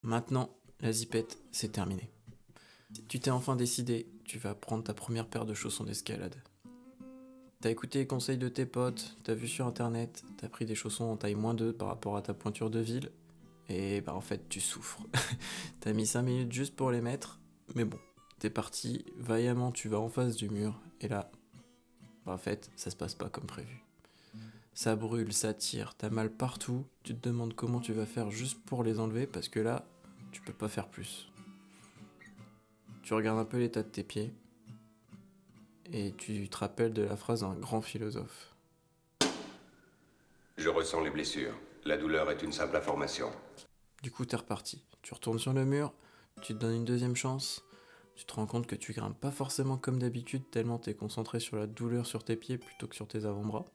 Maintenant, la zipette, c'est terminé. Tu t'es enfin décidé, tu vas prendre ta première paire de chaussons d'escalade. T'as écouté les conseils de tes potes, t'as vu sur internet, t'as pris des chaussons en taille -2 par rapport à ta pointure de ville, et bah en fait tu souffres. T'as mis 5 minutes juste pour les mettre, mais bon, t'es parti, vaillamment tu vas en face du mur, et là, bah en fait, ça se passe pas comme prévu. Ça brûle, ça tire, t'as mal partout, tu te demandes comment tu vas faire juste pour les enlever, parce que là, tu peux pas faire plus. Tu regardes un peu l'état de tes pieds, et tu te rappelles de la phrase d'un grand philosophe. Je ressens les blessures. La douleur est une simple information. Du coup, t'es reparti. Tu retournes sur le mur, tu te donnes une deuxième chance, tu te rends compte que tu grimpes pas forcément comme d'habitude tellement t'es concentré sur la douleur sur tes pieds plutôt que sur tes avant-bras.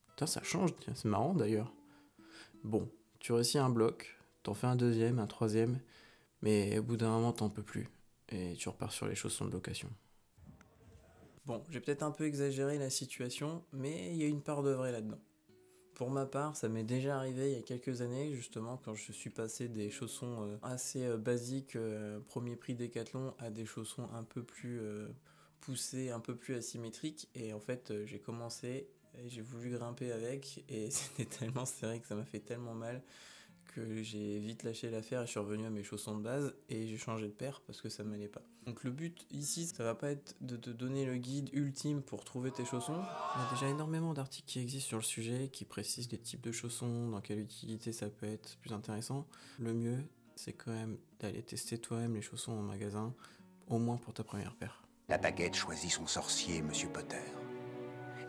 Putain, ça change, tiens, c'est marrant d'ailleurs. Bon, tu réussis un bloc, t'en fais un deuxième, un troisième, mais au bout d'un moment t'en peux plus, et tu repars sur les chaussons de location. Bon, j'ai peut-être un peu exagéré la situation, mais il y a une part de vrai là-dedans. Pour ma part, ça m'est déjà arrivé il y a quelques années, justement, quand je suis passé des chaussons assez basiques, premier prix Décathlon, à des chaussons un peu plus poussés, un peu plus asymétriques. Et en fait, j'ai commencé, et j'ai voulu grimper avec, et c'était tellement serré que ça m'a fait tellement mal que j'ai vite lâché l'affaire et je suis revenu à mes chaussons de base et j'ai changé de paire parce que ça m'allait pas. Donc le but ici, ça va pas être de te donner le guide ultime pour trouver tes chaussons. Il y a déjà énormément d'articles qui existent sur le sujet qui précisent les types de chaussons, dans quelle utilité ça peut être plus intéressant. Le mieux, c'est quand même d'aller tester toi-même les chaussons en magasin, au moins pour ta première paire. La baguette choisit son sorcier, Monsieur Potter.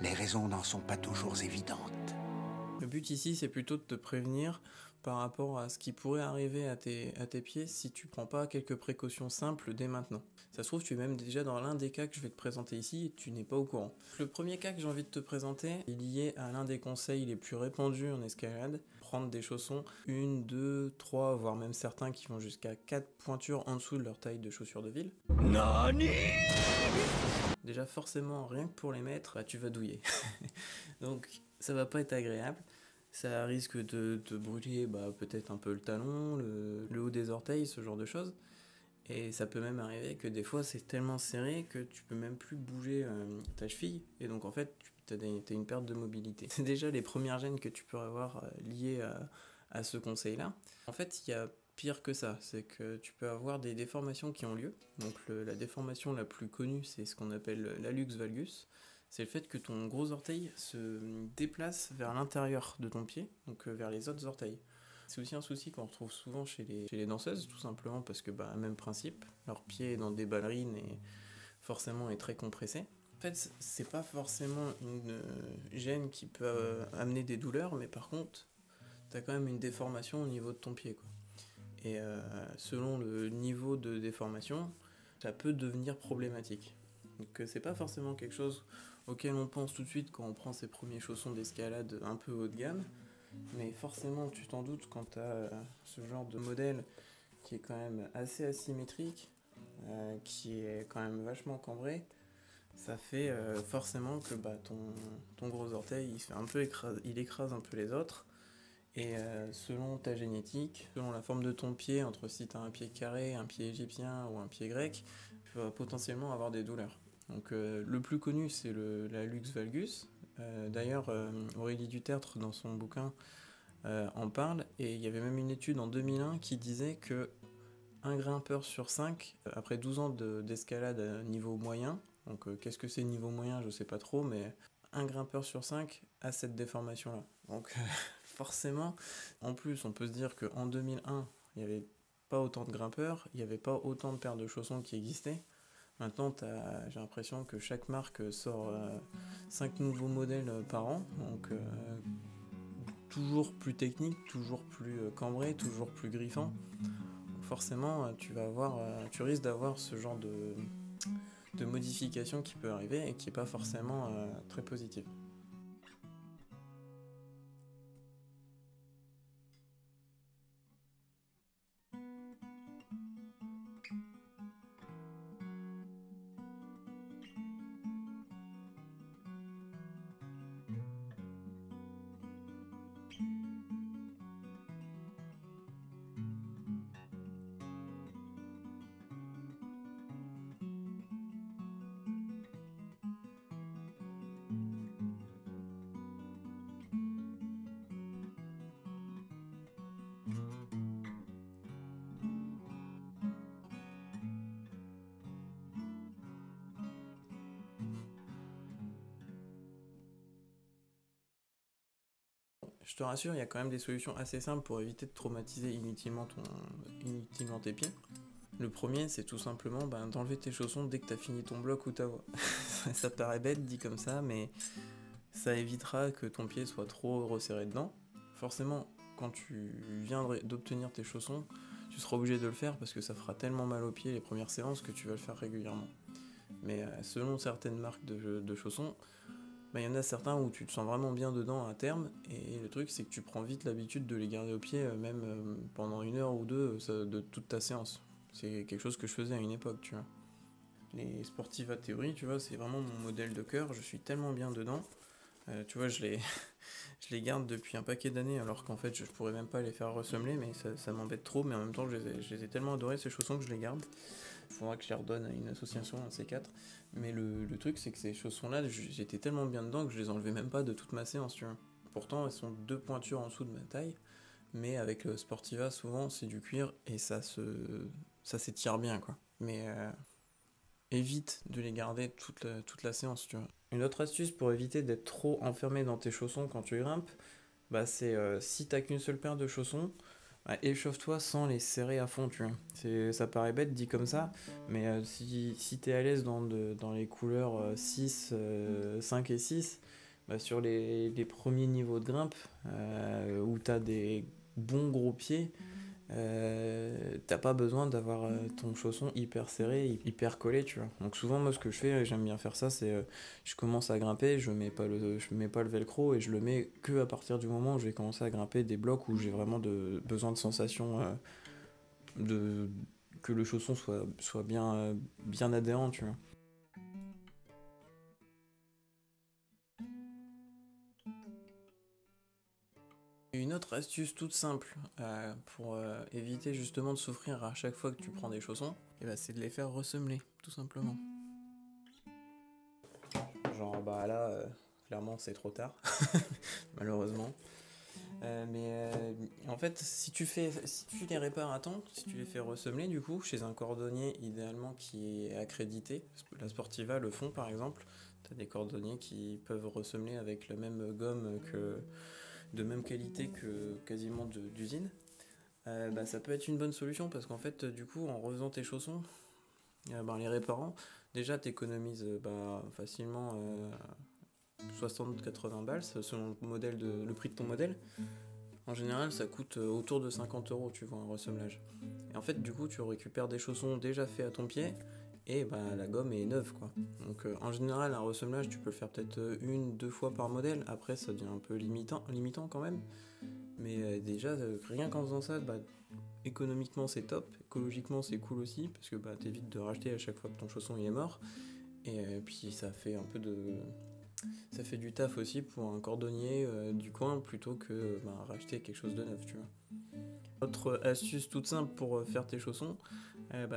Les raisons n'en sont pas toujours évidentes. Le but ici, c'est plutôt de te prévenir par rapport à ce qui pourrait arriver à tes pieds si tu prends pas quelques précautions simples dès maintenant. Ça se trouve, tu es même déjà dans l'un des cas que je vais te présenter ici et tu n'es pas au courant. Le premier cas que j'ai envie de te présenter est lié à l'un des conseils les plus répandus en escalade. Prendre des chaussons 1, 2, 3, voire même certains qui vont jusqu'à 4 pointures en dessous de leur taille de chaussures de ville. Nani? Déjà forcément, rien que pour les mettre, bah, tu vas douiller. Donc ça va pas être agréable. Ça risque de te brûler peut-être un peu le talon, le haut des orteils, ce genre de choses. Et ça peut même arriver que des fois c'est tellement serré que tu peux même plus bouger ta cheville. Et donc en fait, t'as une perte de mobilité. C'est déjà les premières gênes que tu peux avoir liées à ce conseil-là. En fait, il y a pire que ça, c'est que tu peux avoir des déformations qui ont lieu. Donc la déformation la plus connue, c'est ce qu'on appelle l'hallux valgus. C'est le fait que ton gros orteil se déplace vers l'intérieur de ton pied, donc vers les autres orteils. C'est aussi un souci qu'on retrouve souvent chez les danseuses, tout simplement parce que, même principe, leur pied est dans des ballerines et forcément est très compressé. En fait, c'est pas forcément une gêne qui peut amener des douleurs, mais par contre, t'as quand même une déformation au niveau de ton pied, quoi. Et selon le niveau de déformation, ça peut devenir problématique. Donc c'est pas forcément quelque chose auquel on pense tout de suite quand on prend ses premiers chaussons d'escalade un peu haut de gamme, mais forcément tu t'en doutes quand t'as ce genre de modèle qui est quand même assez asymétrique, qui est quand même vachement cambré. Ça fait forcément que ton gros orteil il écrase un peu les autres. Et selon ta génétique, selon la forme de ton pied, entre si tu as un pied carré, un pied égyptien ou un pied grec, tu vas potentiellement avoir des douleurs. Donc le plus connu, c'est la luxe valgus. D'ailleurs, Aurélie Dutertre, dans son bouquin, en parle. Et il y avait même une étude en 2001 qui disait que un grimpeur sur 5, après 12 ans d'escalade à niveau moyen, donc qu'est-ce que c'est niveau moyen, je sais pas trop, mais un grimpeur sur 5 a cette déformation-là. Donc forcément, en plus, on peut se dire qu'en 2001, il n'y avait pas autant de grimpeurs, il n'y avait pas autant de paires de chaussons qui existaient. Maintenant, j'ai l'impression que chaque marque sort 5 nouveaux modèles par an, donc toujours plus technique, toujours plus cambré, toujours plus griffant. Forcément, tu risques d'avoir ce genre de modification qui peut arriver et qui n'est pas forcément très positive. te rassure, il y a quand même des solutions assez simples pour éviter de traumatiser inutilement tes pieds. Le premier, c'est tout simplement d'enlever tes chaussons dès que tu as fini ton bloc ou ta voie. Ça paraît bête dit comme ça, mais ça évitera que ton pied soit trop resserré dedans. Forcément, quand tu viens d'obtenir tes chaussons, tu seras obligé de le faire parce que ça fera tellement mal aux pieds les premières séances que tu vas le faire régulièrement. Mais selon certaines marques de chaussons, il y en a certains où tu te sens vraiment bien dedans à terme, et le truc c'est que tu prends vite l'habitude de les garder au pied, même pendant 1 heure ou deux de toute ta séance. C'est quelque chose que je faisais à une époque, tu vois. Les Sportiva Theory, tu vois, c'est vraiment mon modèle de cœur, je suis tellement bien dedans. Tu vois, je les garde depuis un paquet d'années, alors qu'en fait je pourrais même pas les faire ressemeler, mais ça m'embête trop, mais en même temps je les ai tellement adorés ces chaussons que je les garde. Il faudra que je les redonne à une association, un C4. Mais le truc c'est que ces chaussons-là, j'étais tellement bien dedans que je les enlevais même pas de toute ma séance, tu vois. Pourtant elles sont 2 pointures en dessous de ma taille, mais avec le Sportiva souvent c'est du cuir et ça s'étire bien, quoi. Mais évite de les garder toute la séance, tu vois. Une autre astuce pour éviter d'être trop enfermé dans tes chaussons quand tu grimpes, c'est si t'as qu'une seule paire de chaussons, échauffe-toi sans les serrer à fond, tu vois. Ça paraît bête dit comme ça, mais si t'es à l'aise dans les couleurs 6, 5 et 6, sur les premiers niveaux de grimpe, où t'as des bons gros pieds, t'as pas besoin d'avoir ton chausson hyper serré, hyper collé, tu vois. Donc souvent moi ce que je fais, j'aime bien faire ça, c'est je commence à grimper, je mets pas le velcro et je le mets que à partir du moment où je vais commencer à grimper des blocs où j'ai vraiment besoin de sensation que le chausson soit bien adhérent, tu vois. Une autre astuce toute simple pour éviter justement de souffrir à chaque fois que tu prends des chaussons, c'est de les faire ressemeler, tout simplement. Genre là, clairement c'est trop tard, malheureusement. En fait, si tu les répares à temps, si tu les fais ressemeler du coup, chez un cordonnier idéalement qui est accrédité, la Sportiva le font par exemple, t'as des cordonniers qui peuvent ressemeler avec la même gomme de même qualité que quasiment d'usine. Ça peut être une bonne solution parce qu'en fait du coup en refaisant tes chaussons, les réparant, déjà t'économises facilement 60-80 balles selon le prix de ton modèle. En général ça coûte autour de 50 euros, tu vois, un ressemelage. Et en fait du coup tu récupères des chaussons déjà faits à ton pied et la gomme est neuve, quoi. Donc en général un ressemelage tu peux le faire peut-être 1-2 fois par modèle, après ça devient un peu limitant quand même. Mais déjà rien qu'en faisant ça, économiquement c'est top, écologiquement c'est cool aussi parce que t'évites de racheter à chaque fois que ton chausson il est mort, et puis ça fait du taf aussi pour un cordonnier du coin plutôt que racheter quelque chose de neuf, tu vois. Autre astuce toute simple pour faire tes chaussons,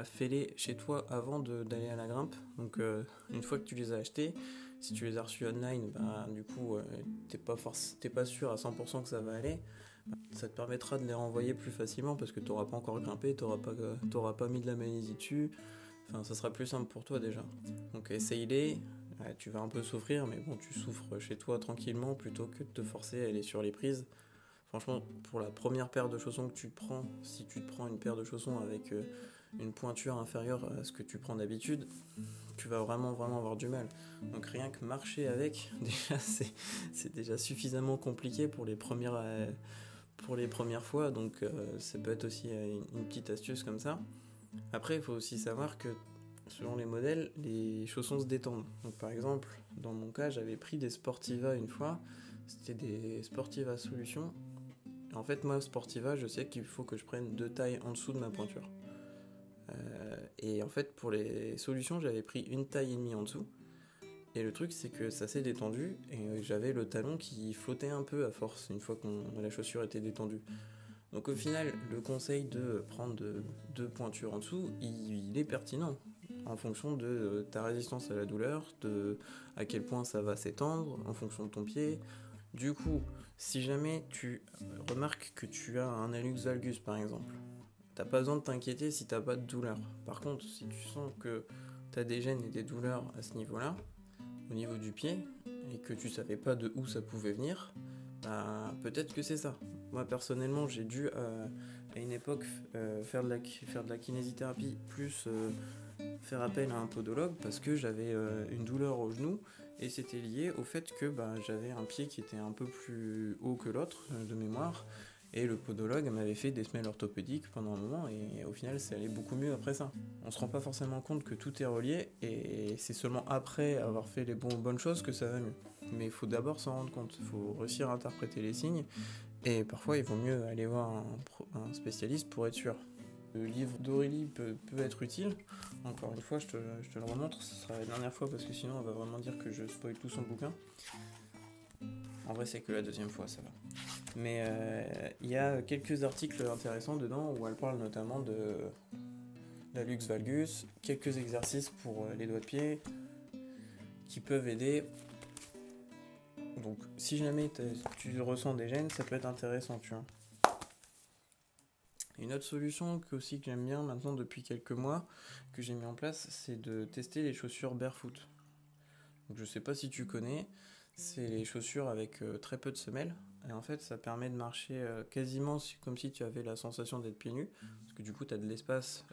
fais-les chez toi avant d'aller à la grimpe. Donc une fois que tu les as achetés, si tu les as reçus online, du coup t'es pas sûr à 100% que ça va aller. Ça te permettra de les renvoyer plus facilement parce que tu n'auras pas encore grimpé, tu n'auras pas mis de la magnésie dessus. Enfin, ça sera plus simple pour toi déjà. Donc essaye-les, tu vas un peu souffrir, mais bon, tu souffres chez toi tranquillement plutôt que de te forcer à aller sur les prises. Franchement, pour la première paire de chaussons que tu prends, si tu te prends une paire de chaussons avec une pointure inférieure à ce que tu prends d'habitude, tu vas vraiment avoir du mal. Donc rien que marcher avec, déjà c'est déjà suffisamment compliqué pour les premières fois, donc ça peut être aussi une petite astuce comme ça. Après, il faut aussi savoir que selon les modèles, les chaussons se détendent. Donc par exemple, dans mon cas, j'avais pris des Sportiva une fois, c'était des Sportiva Solution. Et en fait, moi, Sportiva, je sais qu'il faut que je prenne 2 tailles en dessous de ma pointure. Et en fait, pour les Solutions, j'avais pris 1 taille et demie en dessous. Et le truc, c'est que ça s'est détendu et j'avais le talon qui flottait un peu à force une fois que la chaussure était détendue. Donc au final, le conseil de prendre 2 pointures en dessous, il est pertinent en fonction de ta résistance à la douleur, de à quel point ça va s'étendre, en fonction de ton pied. Du coup, si jamais tu remarques que tu as un hallux valgus par exemple, t'as pas besoin de t'inquiéter si t'as pas de douleur. Par contre, si tu sens que t'as des gênes et des douleurs à ce niveau-là, au niveau du pied, et que tu savais pas de où ça pouvait venir, ben, peut-être que c'est ça. Moi personnellement j'ai dû à une époque faire de la kinésithérapie plus faire appel à un podologue parce que j'avais une douleur au genou et c'était lié au fait que bah, j'avais un pied qui était un peu plus haut que l'autre de mémoire et le podologue m'avait fait des semelles orthopédiques pendant un moment et au final ça allait beaucoup mieux après ça. On se rend pas forcément compte que tout est relié et c'est seulement après avoir fait les bonnes choses que ça va mieux. Mais il faut d'abord s'en rendre compte, il faut réussir à interpréter les signes et parfois il vaut mieux aller voir un spécialiste pour être sûr. Le livre d'Aurélie peut être utile. Encore une fois, je te le remontre, ce sera la dernière fois parce que sinon on va vraiment dire que je spoil tout son bouquin. En vrai, c'est que la deuxième fois, ça va. Mais il y a quelques articles intéressants dedans où elle parle notamment de la luxe valgus, quelques exercices pour les doigts de pied qui peuvent aider. Donc, si jamais tu ressens des gènes, ça peut être intéressant, tu vois. Une autre solution que j'aime bien maintenant depuis quelques mois que j'ai mis en place, c'est de tester les chaussures barefoot. Donc, je sais pas si tu connais, c'est les chaussures avec très peu de semelles. Et en fait, ça permet de marcher quasiment comme si tu avais la sensation d'être pieds nus. Parce que du coup, tu as de l'espace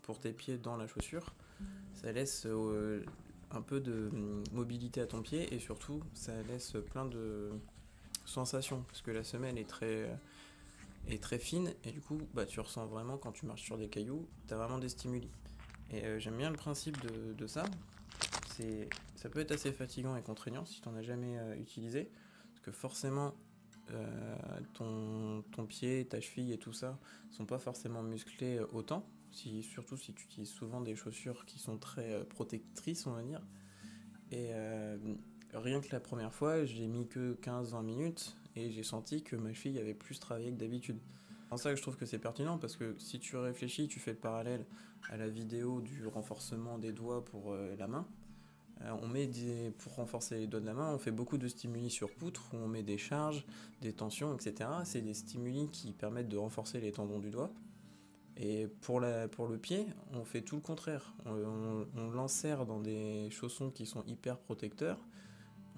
pour tes pieds dans la chaussure. Ça laisse un peu de mobilité à ton pied et surtout, ça laisse plein de sensations. Parce que la semelle est très fine et du coup bah, tu ressens vraiment quand tu marches sur des cailloux, tu as vraiment des stimuli. Et j'aime bien le principe de ça. Ça peut être assez fatigant et contraignant si tu n'en as jamais utilisé, parce que forcément ton pied, ta cheville et tout ça sont pas forcément musclés autant, surtout si tu utilises souvent des chaussures qui sont très protectrices on va dire. Et rien que la première fois, j'ai mis que 15-20 minutes et j'ai senti que ma cheville avait plus travaillé que d'habitude. C'est pour ça que je trouve que c'est pertinent parce que si tu réfléchis, tu fais le parallèle à la vidéo du renforcement des doigts pour la main. Pour renforcer les doigts de la main, on fait beaucoup de stimuli sur poutre où on met des charges, des tensions, etc. C'est des stimuli qui permettent de renforcer les tendons du doigt. Et pour le pied, on fait tout le contraire. On l'enserre dans des chaussons qui sont hyper protecteurs.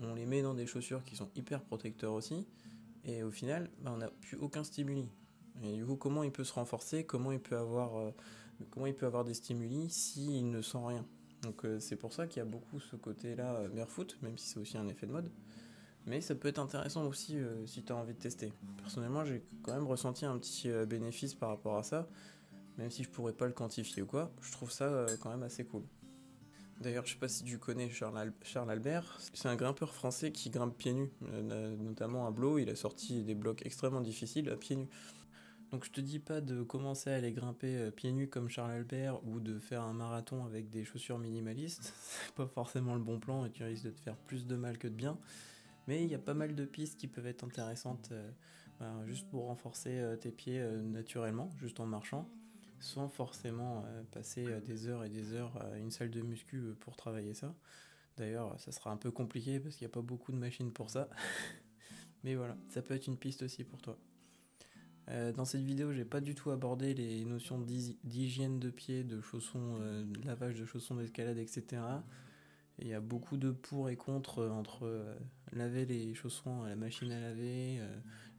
On les met dans des chaussures qui sont hyper protecteurs aussi. Et au final, on n'a plus aucun stimuli. Et du coup, comment il peut se renforcer? Comment il peut avoir des stimuli s'il ne sent rien? Donc c'est pour ça qu'il y a beaucoup ce côté-là barefoot, même si c'est aussi un effet de mode. Mais ça peut être intéressant aussi si tu as envie de tester. Personnellement, j'ai quand même ressenti un petit bénéfice par rapport à ça. Même si je pourrais pas le quantifier ou quoi, je trouve ça quand même assez cool. D'ailleurs, je sais pas si tu connais Charles Albert, c'est un grimpeur français qui grimpe pieds nus, notamment à Blo, il a sorti des blocs extrêmement difficiles à pieds nus. Donc je te dis pas de commencer à aller grimper pieds nus comme Charles Albert ou de faire un marathon avec des chaussures minimalistes, c'est pas forcément le bon plan et tu risques de te faire plus de mal que de bien. Mais il y a pas mal de pistes qui peuvent être intéressantes juste pour renforcer tes pieds naturellement, juste en marchant, sans forcément passer des heures et des heures à une salle de muscu pour travailler ça. D'ailleurs, ça sera un peu compliqué parce qu'il n'y a pas beaucoup de machines pour ça. Mais voilà, ça peut être une piste aussi pour toi. Dans cette vidéo, j'ai pas du tout abordé les notions d'hygiène de pied, de chaussons, de lavage de chaussons d'escalade, etc. Et il y a beaucoup de pour et contre entre laver les chaussons à la machine à laver,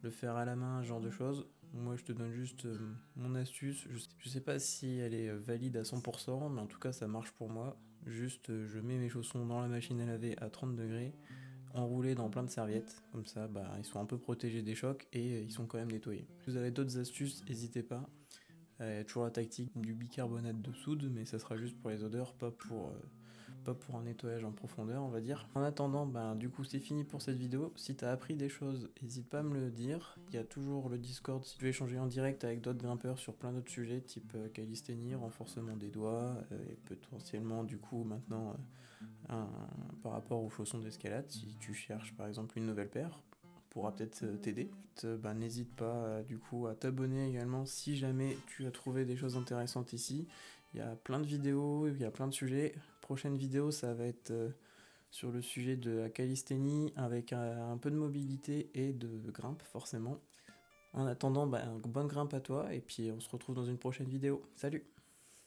le faire à la main, ce genre de choses. Moi, je te donne juste mon astuce. Je sais pas si elle est valide à 100%, mais en tout cas, ça marche pour moi. Juste, je mets mes chaussons dans la machine à laver à 30 degrés, enroulés dans plein de serviettes. Comme ça, ils sont un peu protégés des chocs et ils sont quand même nettoyés. Si vous avez d'autres astuces, n'hésitez pas. Il y a toujours la tactique du bicarbonate de soude, mais ça sera juste pour les odeurs, pas pour un nettoyage en profondeur, on va dire. En attendant, du coup c'est fini pour cette vidéo. Si t'as appris des choses, n'hésite pas à me le dire. Il y a toujours le Discord si tu veux échanger en direct avec d'autres grimpeurs sur plein d'autres sujets, type calisthénie, renforcement des doigts, et potentiellement du coup maintenant par rapport aux chaussons d'escalade, si tu cherches par exemple une nouvelle paire, pourra peut-être t'aider. N'hésite pas du coup à t'abonner également si jamais tu as trouvé des choses intéressantes ici. Il y a plein de vidéos, il y a plein de sujets. Prochaine vidéo, ça va être sur le sujet de la calisthénie avec un peu de mobilité et de grimpe forcément. En attendant, bonne grimpe à toi et puis on se retrouve dans une prochaine vidéo. Salut!